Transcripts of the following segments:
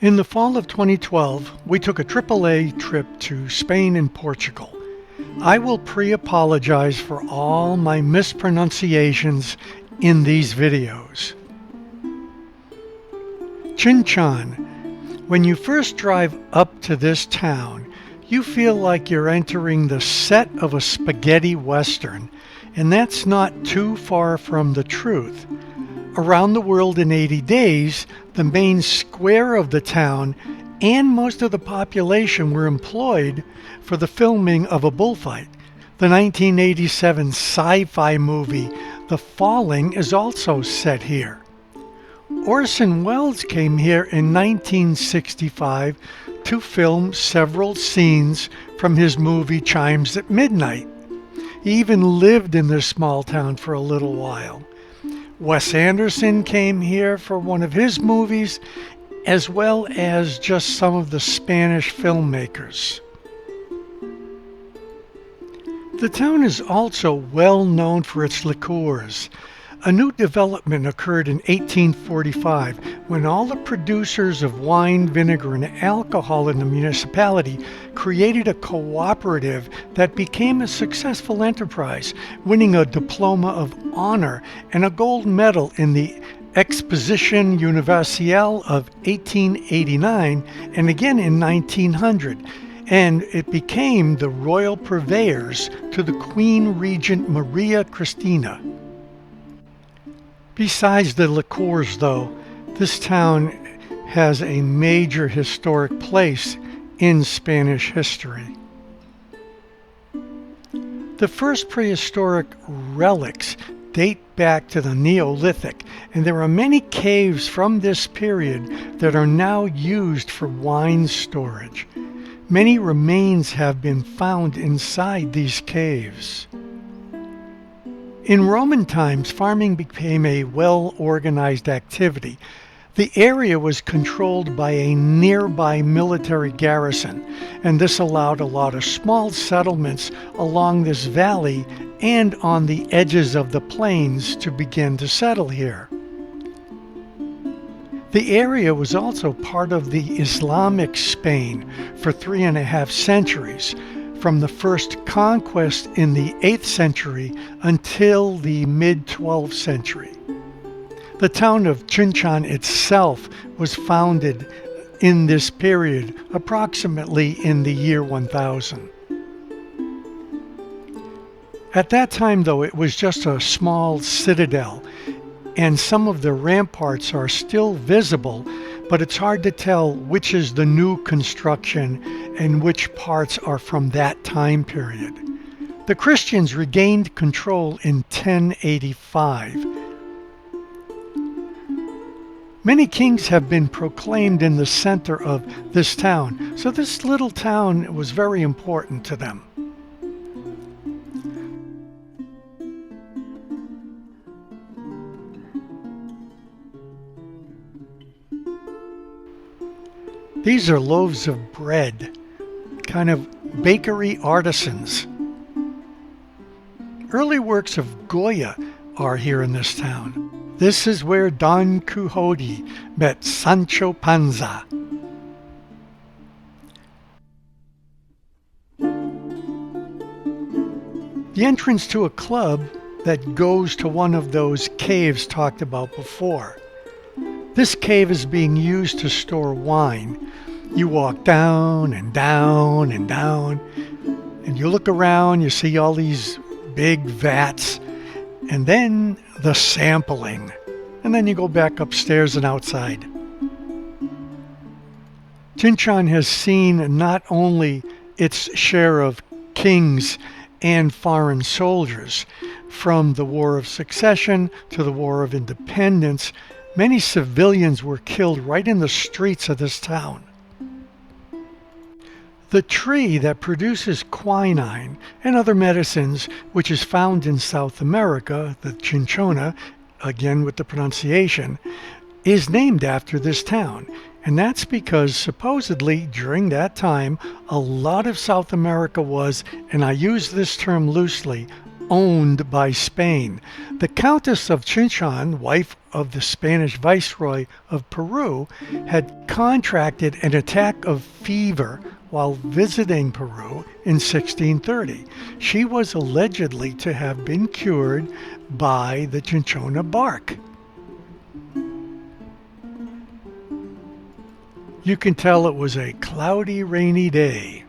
In the fall of 2012, we took a AAA trip to Spain and Portugal. I will pre-apologize for all my mispronunciations in these videos. Chinchon. When you first drive up to this town, you feel like you're entering the set of a spaghetti western, and that's not too far from the truth. Around the World in 80 Days, the main square of the town and most of the population were employed for the filming of a bullfight. The 1987 sci-fi movie The Falling is also set here. Orson Welles came here in 1965 to film several scenes from his movie Chimes at Midnight. He even lived in this small town for a little while. Wes Anderson came here for one of his movies, as well as just some of the Spanish filmmakers. The town is also well known for its liqueurs. A new development occurred in 1845 when all the producers of wine, vinegar, and alcohol in the municipality created a cooperative that became a successful enterprise, winning a diploma of honor and a gold medal in the Exposition Universelle of 1889 and again in 1900. And it became the royal purveyors to the Queen Regent Maria Cristina. Besides the liqueurs, though, this town has a major historic place in Spanish history. The first prehistoric relics date back to the Neolithic, and there are many caves from this period that are now used for wine storage. Many remains have been found inside these caves. In Roman times, farming became a well-organized activity. The area was controlled by a nearby military garrison, and this allowed a lot of small settlements along this valley and on the edges of the plains to begin to settle here. The area was also part of the Islamic Spain for 3.5 centuries, from the first conquest in the 8th century until the mid-12th century. The town of Chinchon itself was founded in this period, approximately in the year 1000. At that time, though, it was just a small citadel, and some of the ramparts are still visible, but it's hard to tell which is the new construction and which parts are from that time period. The Christians regained control in 1085. Many kings have been proclaimed in the center of this town, so this little town was very important to them. These are loaves of bread, kind of bakery artisans. Early works of Goya are here in this town. This is where Don Quixote met Sancho Panza. The entrance to a club that goes to one of those caves talked about before. This cave is being used to store wine. You walk down and down and down, and you look around, you see all these big vats, and then the sampling. And then you go back upstairs and outside. Chinchon has seen not only its share of kings and foreign soldiers, from the War of Succession to the War of Independence. Many civilians were killed right in the streets of this town. The tree that produces quinine and other medicines, which is found in South America, the Chinchona, again with the pronunciation, is named after this town. And that's because supposedly during that time, a lot of South America was, and I use this term loosely, owned by Spain. The Countess of Chinchon, wife of the Spanish Viceroy of Peru, had contracted an attack of fever while visiting Peru in 1630. She was allegedly to have been cured by the cinchona bark. You can tell it was a cloudy, rainy day.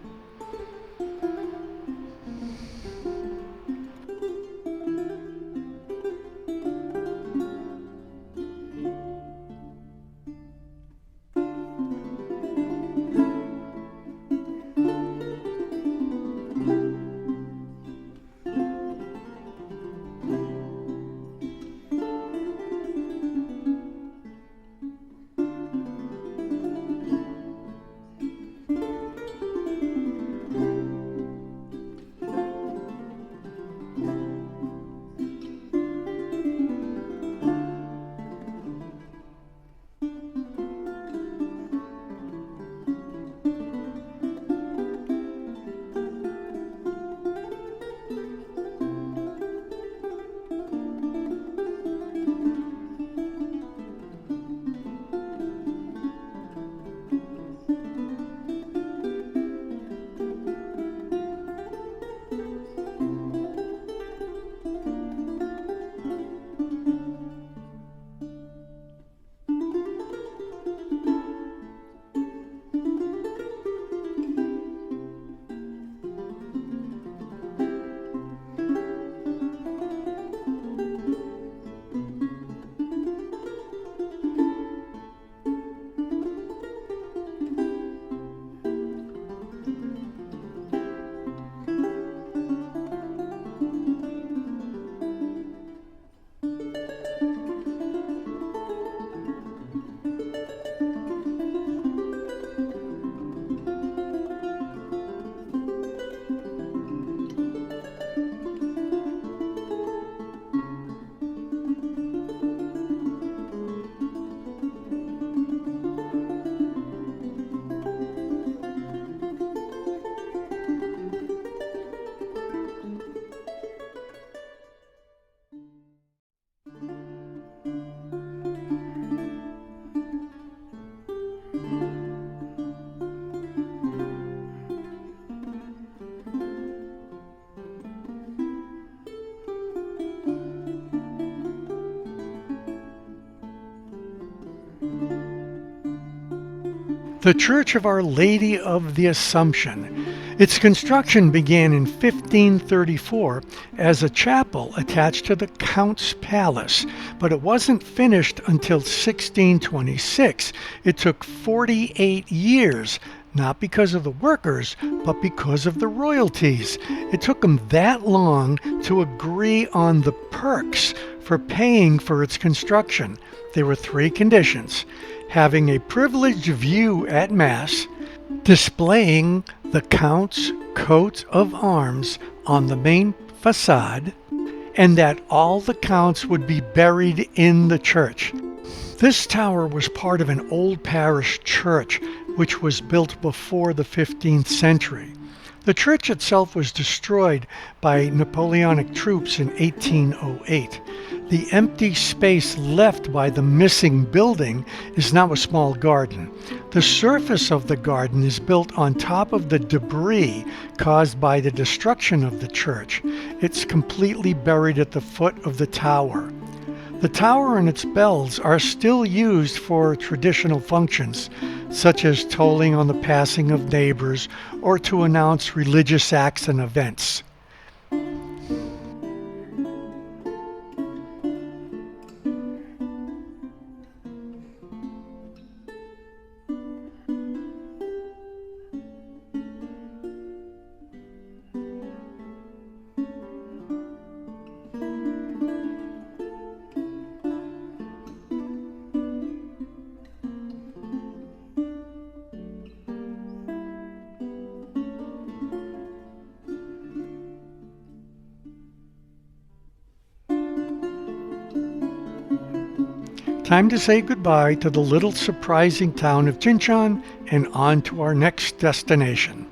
The Church of Our Lady of the Assumption. Its construction began in 1534 as a chapel attached to the Count's Palace, but it wasn't finished until 1626. It took 48 years, not because of the workers, but because of the royalties. It took them that long to agree on the perks for paying for its construction. There were three conditions: having a privileged view at Mass, displaying the Count's coat of arms on the main facade, and that all the counts would be buried in the church. This tower was part of an old parish church which was built before the 15th century. The church itself was destroyed by Napoleonic troops in 1808. The empty space left by the missing building is now a small garden. The surface of the garden is built on top of the debris caused by the destruction of the church. It's completely buried at the foot of the tower. The tower and its bells are still used for traditional functions, such as tolling on the passing of neighbors or to announce religious acts and events. Time to say goodbye to the little surprising town of Chinchon and on to our next destination.